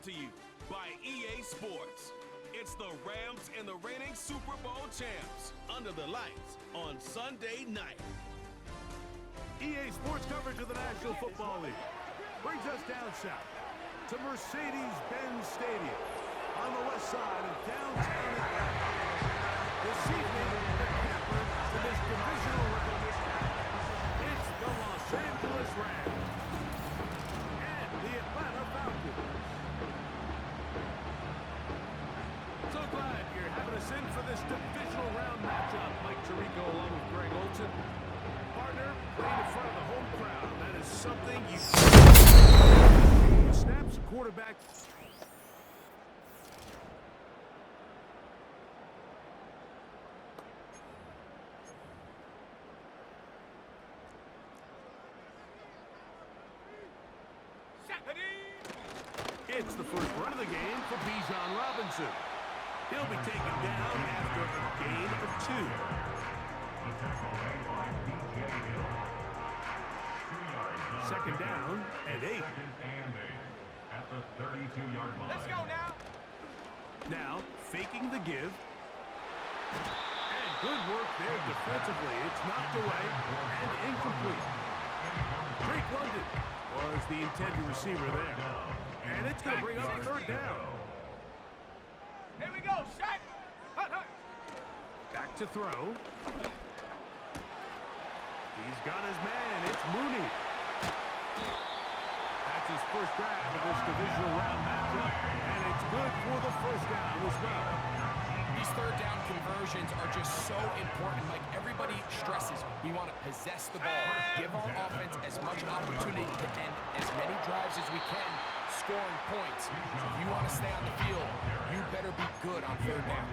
to you by EA Sports. It's the Rams and the reigning Super Bowl champs under the lights on Sunday night. EA Sports coverage of the National Football League brings us down south to Mercedes-Benz Stadium on the west side of downtown Atlanta. This evening, the capper to this divisional round. It's the Los Angeles Rams and the Atlanta Falcons. So glad you're having us in for this divisional round matchup. Mike Tirico along with Greg Olson. Partner, playing in front of the home crowd. That is something you... Snaps, quarterback... It's the first run of the game for Bijan Robinson. He'll be taken down after a gain of 2. Second down and 8. At the 32-yard line. Let's go now. Now, faking the give. And good work there defensively. It's knocked away and incomplete. Drake London was the intended receiver there. And it's going to bring up third down. Here we go, Shaq. Back to throw. He's got his man. It's Mooney. That's his first grab of this divisional round matchup. And it's good for the first down as well. These third down conversions are just so important. Like everybody stresses, we want to possess the ball, give our offense as much opportunity to end as many drives as we can, scoring points. So if you want to stay on the field, you better be good on third down.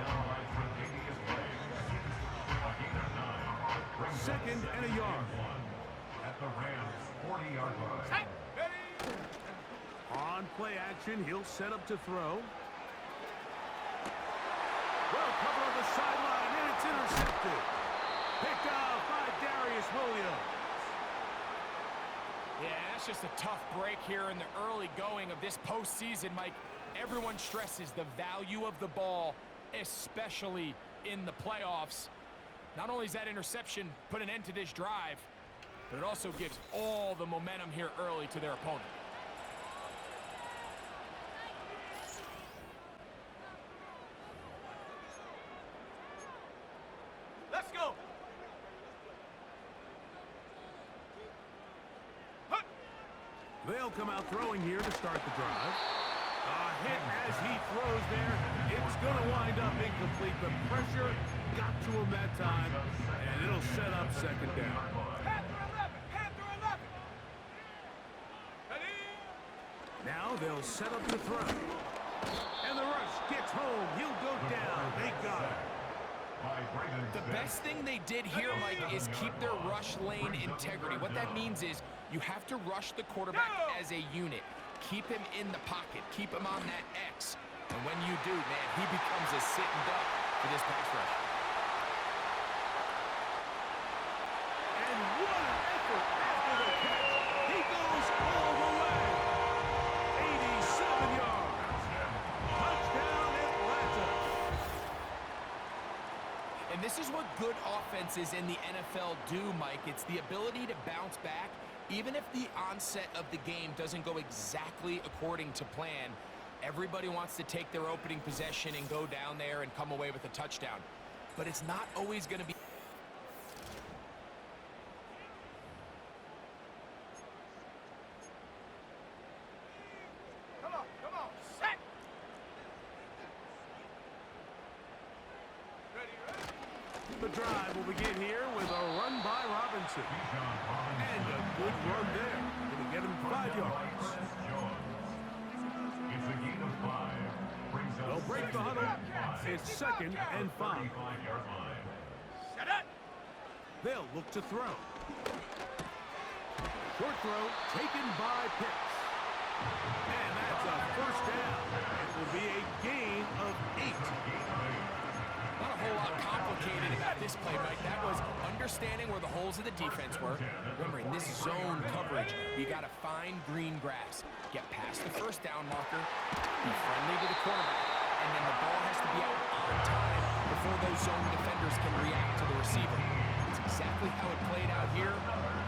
Second and a yard. At the Rams' 40-yard line. On play action, he'll set up to throw. Well covered on the sideline, and it's intercepted. Picked off by Darius Williams. Yeah, that's just a tough break here in the early going of this postseason, Mike. Everyone stresses the value of the ball, especially in the playoffs. Not only does that interception put an end to this drive, but it also gives all the momentum here early to their opponent. Let's go. They'll come out throwing here to start the drive. A hit as he throws there. It's going to wind up incomplete. The pressure got to him that time, and it'll set up second down. Panther 11. Ready? Now they'll set up the throw. And the rush gets home. He'll go down. They got him. The best thing they did here, Mike, is keep their rush lane integrity. What that means is you have to rush the quarterback as a unit. Keep him in the pocket. Keep him on that X. And when you do, man, he becomes a sitting duck for this pass rush. And what an effort after the catch. He goes all the way. 87 yards. Touchdown Atlanta. And this is what good offenses in the NFL do, Mike. It's the ability to bounce back, even if the onset of the game doesn't go exactly according to plan. Everybody wants to take their opening possession and go down there and come away with a touchdown. But it's not always going to be. Come on, set. Ready. The drive will begin here with a run by Robinson. And a good run there. Going to get him 5 yards. It's a gain of 5. They'll break the huddle. It's second and 5. Set it. They'll look to throw. Short throw taken by Pitts. And that's a first down. It will be a gain of 8. Not a whole lot complicated about this play, Mike. That was understanding where the holes of the defense were. Remember, in this zone coverage, you got to find green grass. Get past the first down marker, be friendly to the quarterback, and then the ball has to be out on time before those zone defenders can react to the receiver. It's exactly how it played out here.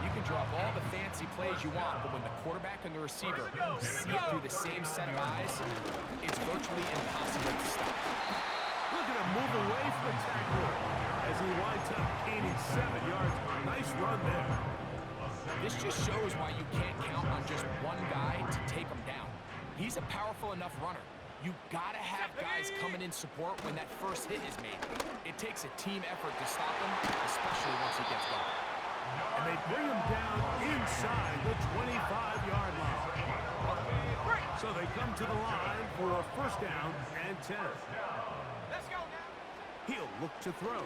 You can draw up all the fancy plays you want, but when the quarterback and the receiver see it through the same set of eyes, it's virtually impossible to stop. Look at him move away from the tackler as he winds up gaining 7 yards. Nice run there. This just shows why you can't count on just one guy to take him down. He's a powerful enough runner. You gotta have guys coming in support when that first hit is made. It takes a team effort to stop him, especially once he gets going. And they bring him down inside the 25-yard line. So they come to the line for a first down and 10. Let's go now. He'll look to throw.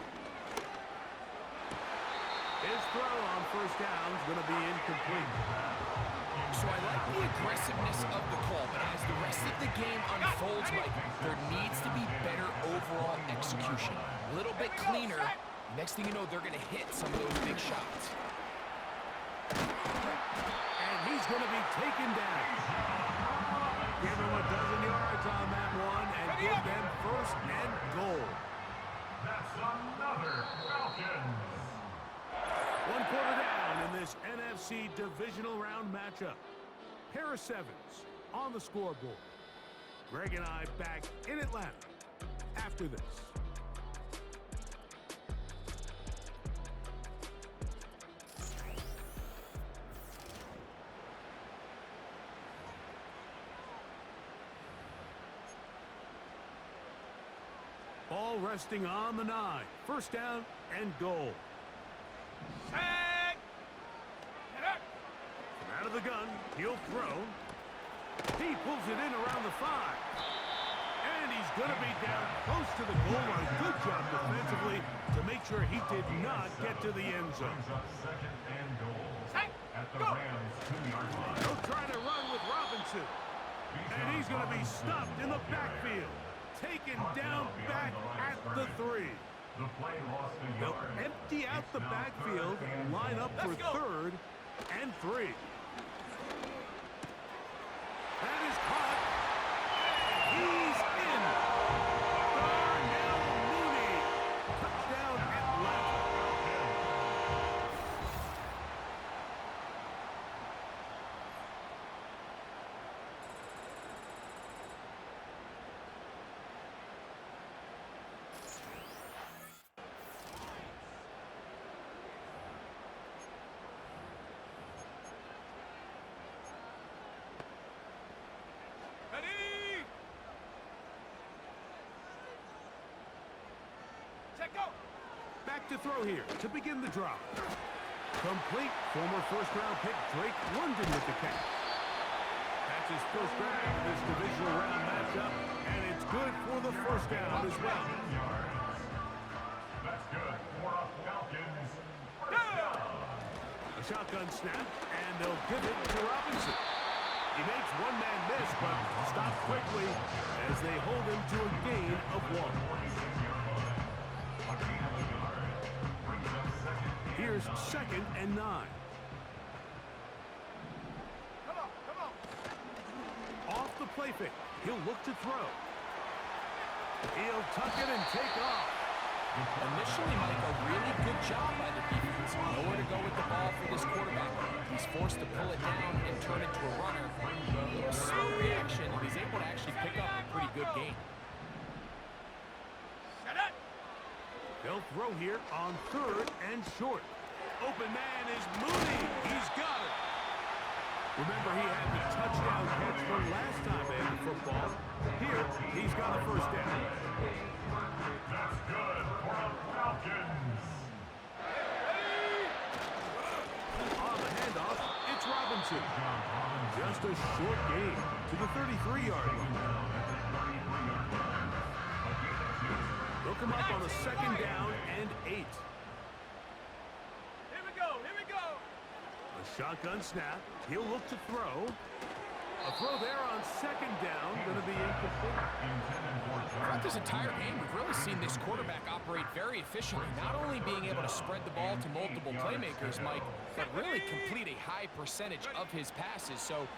His throw on first down is going to be incomplete. So I like the aggressiveness of the call, but as the rest of the game unfolds, Mike, there needs to be better overall execution. A little bit cleaner. Next thing you know, they're going to hit some of those big shots. And he's going to be taken down. Give him a dozen yards on that one and give them first and goal. That's another Falcons. 1 quarter down in this NFC divisional round matchup. Pair of sevens on the scoreboard. Greg and I back in Atlanta after this. Ball resting on the 9. First down and goal. Tag. Get up. From out of the gun, he'll throw. He pulls it in around the 5. And he's going to be down close to the goal line. Good job defensively to make sure he did not get to the end zone. Brings up second and goal at the Go. Rams 2-yard line. He'll try to run with Robinson. And he's going to be stopped in the backfield. Taken down back at the 3. The play lost a They'll yard. empty out the It's now backfield, third and line up for Let's go. 3rd and 3. That is caught. He's in. Darnell Mooney. Touchdown Atlanta. Ready. Set go. Back to throw here to begin the drop. Complete. Former first-round pick Drake London with the catch. That's his first grab in this divisional round matchup, and it's good for the first down as well. That's good for a Falcons. A shotgun snap, and they'll give it to Robinson. He makes one man miss, but stopped quickly as they hold him to a gain of 1. Here's second and 9. Come on. Come on. Off the play fake, he'll look to throw. He'll tuck it and take off. Initially, Mike, a really good job by the defense. Nowhere to go with the ball for this quarterback. He's forced to pull it down and turn it to a runner. A little slow reaction, and he's able to actually pick up a pretty good gain. Set it. They'll throw here on 3rd and short. Open man is Mooney. He's got it. Remember, he had the touchdown catch from last time they had the football. Here, he's got a first down. That's good for the Falcons. On the handoff, it's Robinson. Just a short gain to the 33-yard line. They'll come up on a second down and 8. Here we go. Here we go. A shotgun snap. He'll look to throw. A throw there on second down, going to be incomplete. Throughout this entire game, we've really seen this quarterback operate very efficiently, not only being able to spread the ball to multiple playmakers, Mike, but really complete a high percentage of his passes. So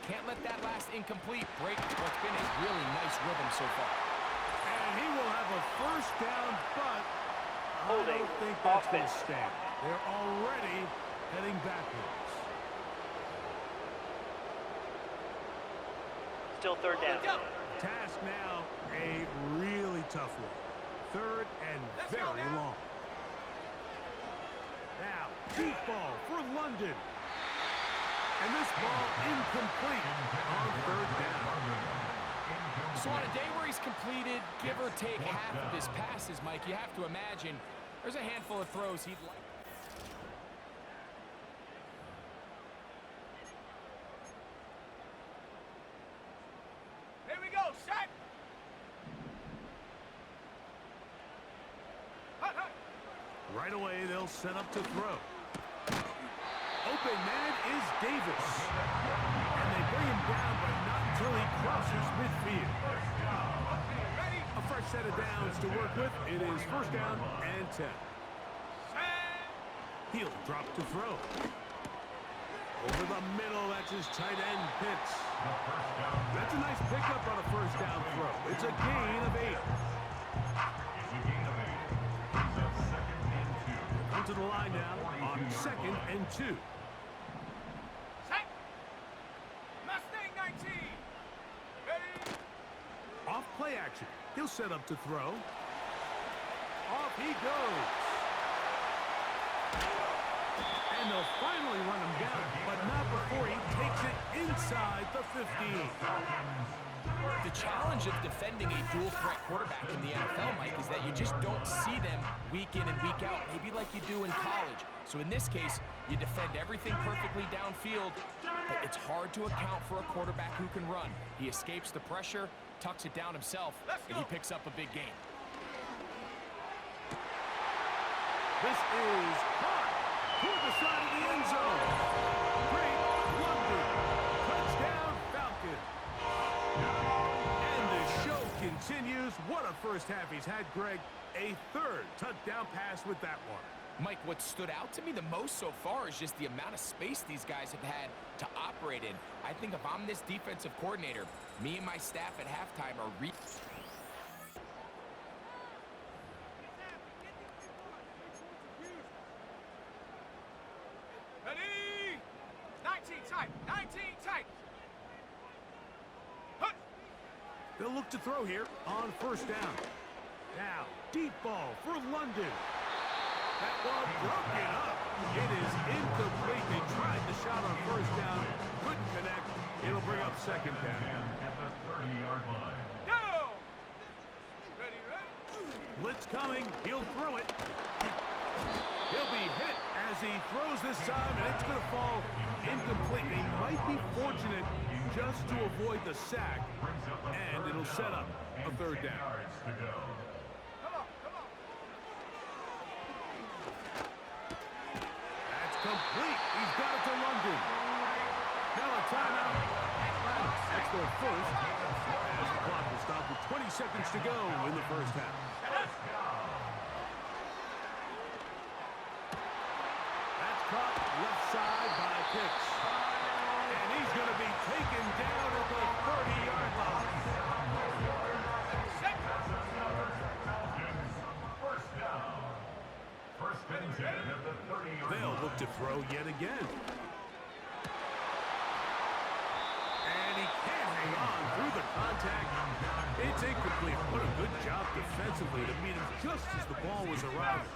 can't let that last incomplete break what's been a really nice rhythm so far. And he will have a first down, but I don't think that's going to stand. They're already heading backwards. Still third down. Task now, a really tough one. Third and very long. Now, deep ball for London. And this ball incomplete on third down. So on a day where he's completed, give or take half of his passes, Mike, you have to imagine there's a handful of throws he'd like. Here we go, set. Hut, hut. Right away, they'll set up to throw. Open man is Davis. And they bring him down, but not until he crosses midfield. Ready, A fresh set of downs to work with. It is first down and 10. set. He'll drop to throw. Over the middle, that's his tight end, Pitts. That's a nice pickup on a first down throw. It's a gain of 8. Come to the line now on second and 2. Set. Mustang 19. Ready. Off play action. He'll set up to throw. Off he goes. And they'll finally run him down, but not before he takes it inside the 15. The challenge of defending a dual-threat quarterback in the NFL, Mike, is that you just don't see them week in and week out, maybe like you do in college. So in this case, you defend everything perfectly downfield, but it's hard to account for a quarterback who can run. He escapes the pressure, tucks it down himself, and he picks up a big gain. This is caught toward the side of the end zone. Great London. Touchdown Falcon. And the show continues. What a first half he's had, Greg. A third touchdown pass with that one. Mike, what stood out to me the most so far is just the amount of space these guys have had to operate in. I think if I'm this defensive coordinator, me and my staff at halftime are Ready. 19 tight. 19 tight. Hut. They'll look to throw here on first down. Now, deep ball for London. That ball broken up. It is incomplete. They tried the shot on first down. Couldn't connect. It'll bring up second down. At the 30-yard line. Go. Ready, ready. Blitz coming. He'll throw it. He'll be hit as he throws this time, and it's going to fall incomplete. He might be fortunate just to avoid the sack, and it'll set up a third down. Yards to go. Come on, come on. That's complete. He's got it to London. Now a timeout. That's their first. As the clock will stop with 20 seconds to go in the first half. That's caught left side by Pitts. And he's going to be taken down at the 30-yard line. Set. First down. First and 10 at the 30-yard line. They'll look to throw yet again. And he can't hang on through the contact. It's incomplete. What a good job defensively to meet him just as the ball was arriving.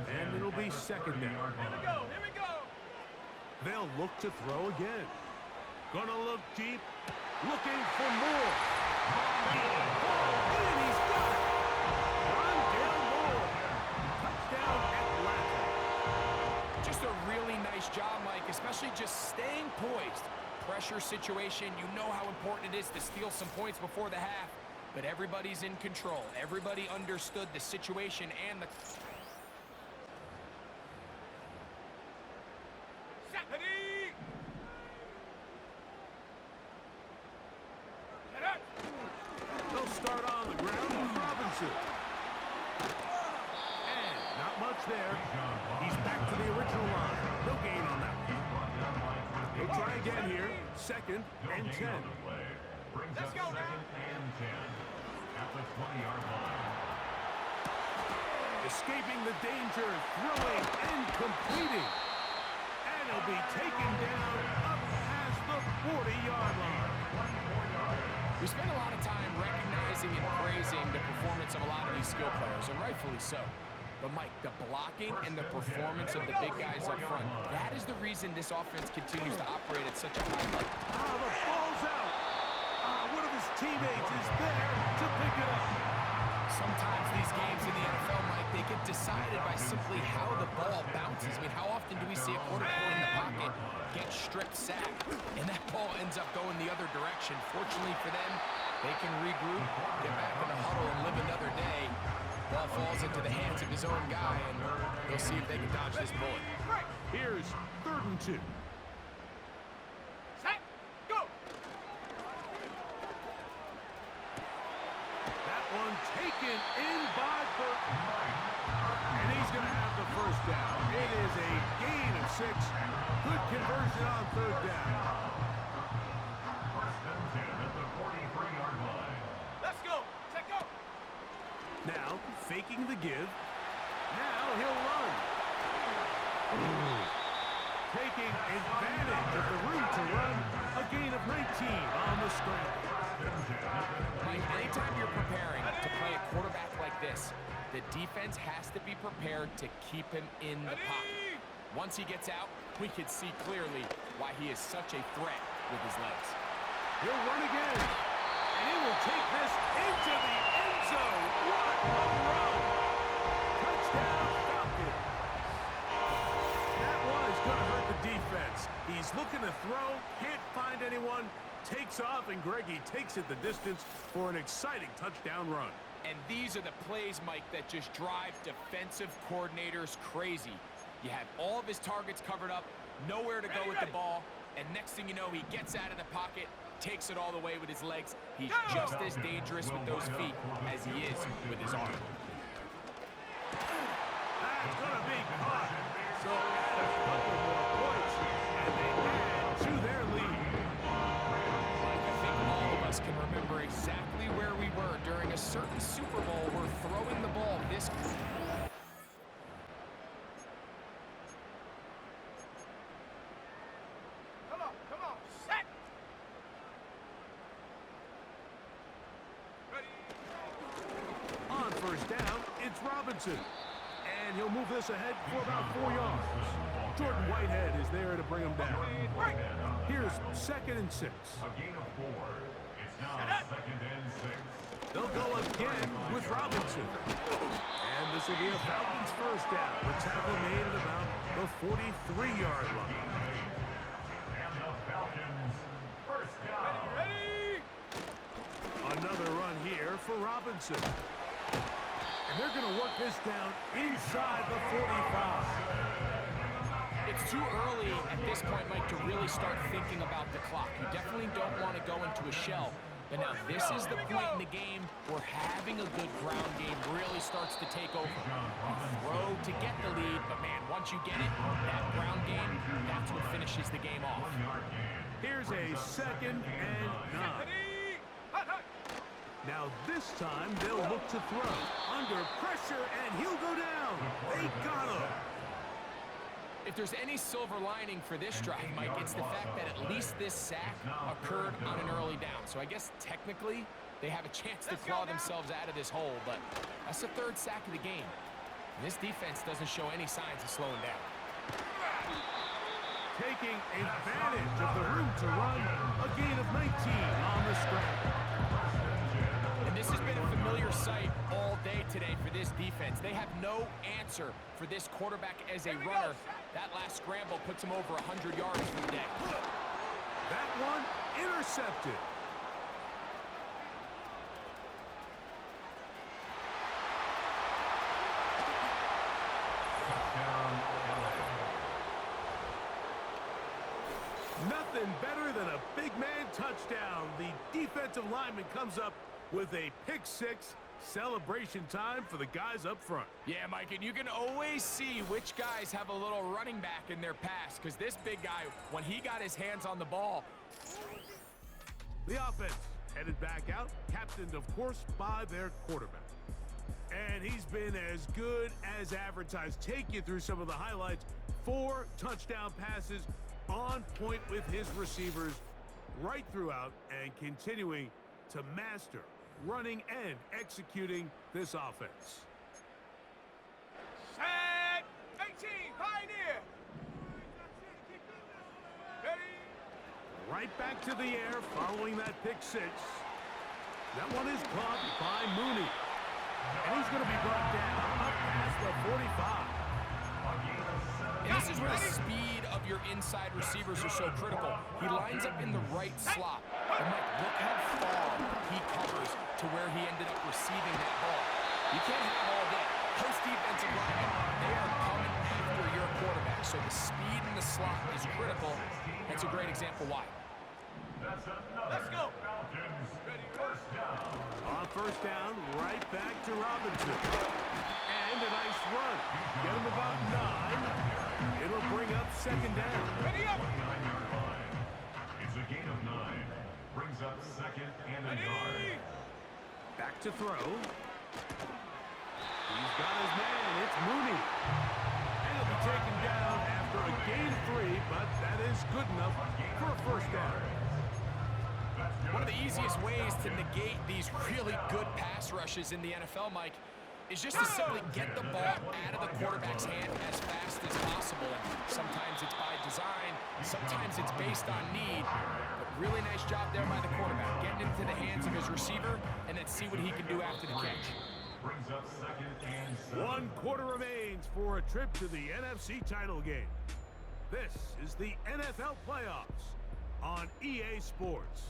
And it'll be second down. Here we go. Here we go. They'll look to throw again. Gonna look deep. Looking for more. And he's got it. Rondale Moore. Touchdown Atlanta. just a really nice job, Mike, especially just staying poised. Pressure situation, you know how important it is to steal some points before the half, but everybody's in control. Everybody understood the situation and the... Ready. Robinson. And not much there. He's back to the original line. No gain on that one. He'll try again here. 2nd and 10. Let's go now. At the 20-yard line. Escaping the danger, throwing and completing. And he'll be taken down up past the 40-yard line. We spend a lot of time recognizing and praising the performance of a lot of these skill players, and rightfully so. But, Mike, the blocking and the performance of the big guys up front, that is the reason this offense continues to operate at such a high level. The ball's out. One of his teammates is there to pick it up. Sometimes these games in the NFL, Mike, they get decided by simply how the ball bounces. I mean, how often do we see a quarterback in the pocket get strip sacked, and that ball ends up going the other direction? Fortunately for them, they can regroup, get back in the huddle, and live another day. Ball falls into the hands of his own guy, and they'll see if they can dodge this bullet. Here's 3rd and 2. Set. Go. That one taken in by Burton. And he's going to have the first down. It is a gain of 6. Good conversion on 3rd down. First and 10 at the 43-yard line. Let's go. Set. Go. Now, faking the give. Now he'll run. Taking advantage of the room to run. A gain of 19 on the scramble. Mike, anytime you're preparing to play a quarterback like this, the defense has to be prepared to keep him in the pocket. Once he gets out, we can see clearly why he is such a threat with his legs. He'll run again. And he will take this into the end zone. What a run! Touchdown, Falcons. That was going to hurt the defense. He's looking to throw, can't find anyone, takes off, and Greggy takes it the distance for an exciting touchdown run. And these are the plays, Mike, that just drive defensive coordinators crazy. You have all of his targets covered up, nowhere to go with the ball, and next thing you know, he gets out of the pocket, takes it all the way with his legs. He's just as dangerous with those feet as he is with his arm. That's going to be caught. So add a couple more points, and they add to their lead. I think all of us can remember exactly where we were during a certain Super Bowl where throwing the ball this Come on. Set. Ready. On 1st down, it's Robinson. And he'll move this ahead for about 4 yards. Jordan Whitehead is there to bring him down. Here's 2nd and 6. A gain of 4. It's now 2nd and 6. They'll go again with Robinson. And this will be a Falcons first down. The tackle made at about the 43-yard line. And the Falcons first down. Ready. Another run here for Robinson. And they're going to work this down inside the 45. It's too early at this point, Mike, to really start thinking about the clock. You definitely don't want to go into a shell. But now this is the point in the game where having a good ground game really starts to take over. You throw to get the lead, but man, once you get it, that ground game, that's what finishes the game off. Here's a 2nd and 9. Ready. Hut, hut. Now this time they'll look to throw. Under pressure, and he'll go down. They got him. If there's any silver lining for this drive, Mike, it's the fact that at least this sack occurred on an early down. So I guess technically they have a chance to claw themselves out of this hole, but that's the 3rd sack of the game. And this defense doesn't show any signs of slowing down. Taking advantage of the room to run. A gain of 19 on the scramble. And this has been a familiar sight all day today for this defense. They have no answer for this quarterback as a runner. That last scramble puts him over 100 yards for the day. That one intercepted. Nothing better than a big man touchdown. The defensive lineman comes up with a pick 6, Celebration time for the guys up front. Yeah, Mike, and you can always see which guys have a little running back in their pass, because this big guy, when he got his hands on the ball. The offense headed back out, captained, of course, by their quarterback. And he's been as good as advertised. Take you through some of the highlights. 4 touchdown passes on point with his receivers right throughout, and continuing to master running and executing this offense. Set. 18. Pioneer. Ready. Right back to the air following that pick 6. That one is caught by Mooney. And he's going to be brought down up past the 45. And this is where the speed of your inside receivers are so critical. He lines up in the right slot. And Mike, look how far he covers to where he ended up receiving that ball. You can't have all that. Post defensive linemen, they are coming after your quarterback. So the speed in the slot is critical. That's a great example why. Let's go. On first down, right back to Robinson. And a nice run. Get him about 9. It'll bring up second down. Ready up. It's a gain of 9. Brings up second and a yard. Ready. Back to throw. He's got his man. It's Mooney. And he'll be taken down after a gain of 3, but that is good enough for a first down. One of the easiest ways to negate these really good pass rushes in the NFL, Mike, is just to simply get the ball out of the quarterback's hand as fast as possible. And sometimes it's by design, sometimes it's based on need. But really nice job there by the quarterback, getting into the hands of his receiver, and then see what he can do after the catch. Brings up second and 7. 1 quarter remains for a trip to the NFC title game. This is the NFL playoffs on EA Sports.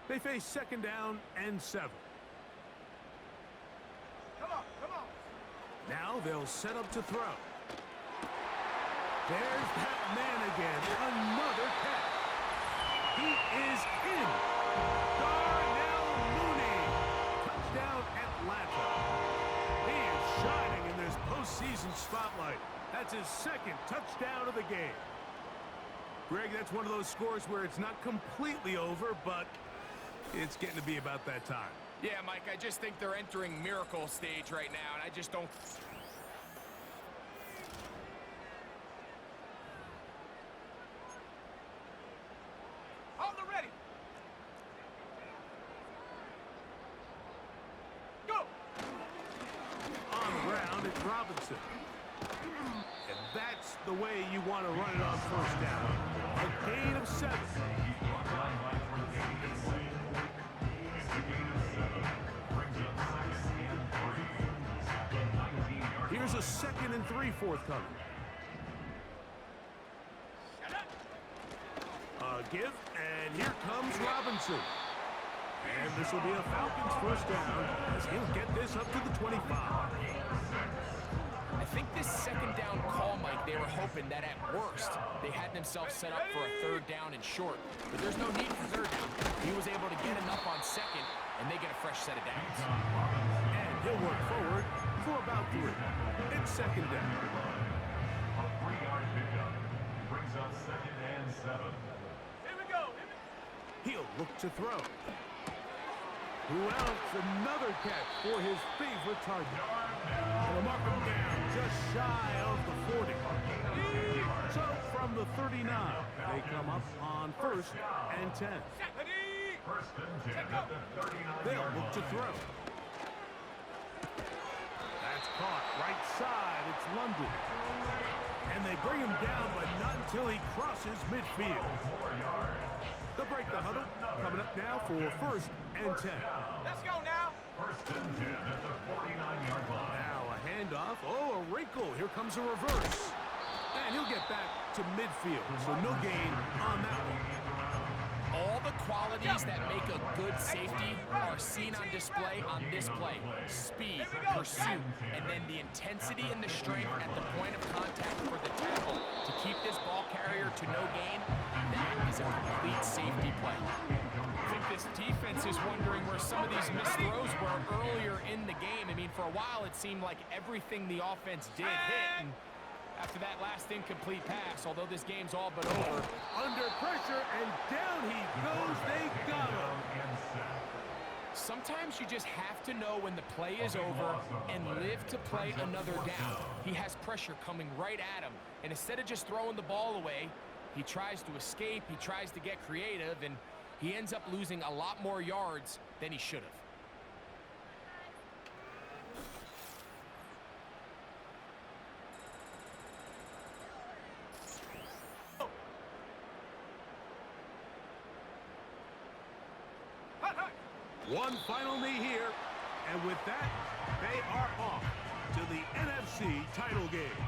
They face second down and 7. Come on. Come on. Now they'll set up to throw. There's that man again. Another catch. He is in. Darnell Mooney. Touchdown Atlanta. He is shining in this postseason spotlight. That's his 2nd touchdown of the game. Greg, that's one of those scores where it's not completely over, but it's getting to be about that time. Yeah, Mike, I just think they're entering miracle stage right now, and I just don't... On the ready. Go. On the ground, it's Robinson. And that's the way you want to run it on first down. A gain of 7. Here's a 2nd and 3 forthcoming. A give, and here comes Robinson. And this will be a Falcons first down as he'll get this up to the 25. I think this second down call, Mike, they were hoping that at worst, they had themselves set up for a 3rd down and short. But there's no need for 3rd down. He was able to get enough on 2nd, and they get a fresh set of downs. And he'll work forward for about 3. It's second down. A 3-yard pickup. Brings up second and 7. Here we go. He'll look to throw. Who else? Another catch for his favorite target. And they'll mark him down just shy of the 40. So from the 39, they come up on 1st and 10. Ready. First and 10 at the 39-yard They'll look to throw. That's caught right side. It's London. And they bring him down, but not until he crosses midfield. They'll break the huddle. Coming up now for 1st and 10. Let's go now. First and 10 at the 49-yard line. Now a handoff. Oh, a wrinkle. Here comes a reverse. And he'll get back to midfield, so no gain on that one. All the qualities that make a good safety are seen on display on this play. Speed, pursuit, and then the intensity and the strength at the point of contact for the tackle to keep this ball carrier to no gain. That is a complete safety play. I think this defense is wondering where some of these missed throws were earlier in the game. I mean, for a while it seemed like everything the offense did hit, and after that last incomplete pass, although this game's all but over. Under pressure, and down he goes. They got him. Sometimes you just have to know when the play is over and live to play another down. He has pressure coming right at him, and instead of just throwing the ball away, he tries to escape, he tries to get creative, and he ends up losing a lot more yards than he should have. One final knee here, and with that, they are off to the NFC title game.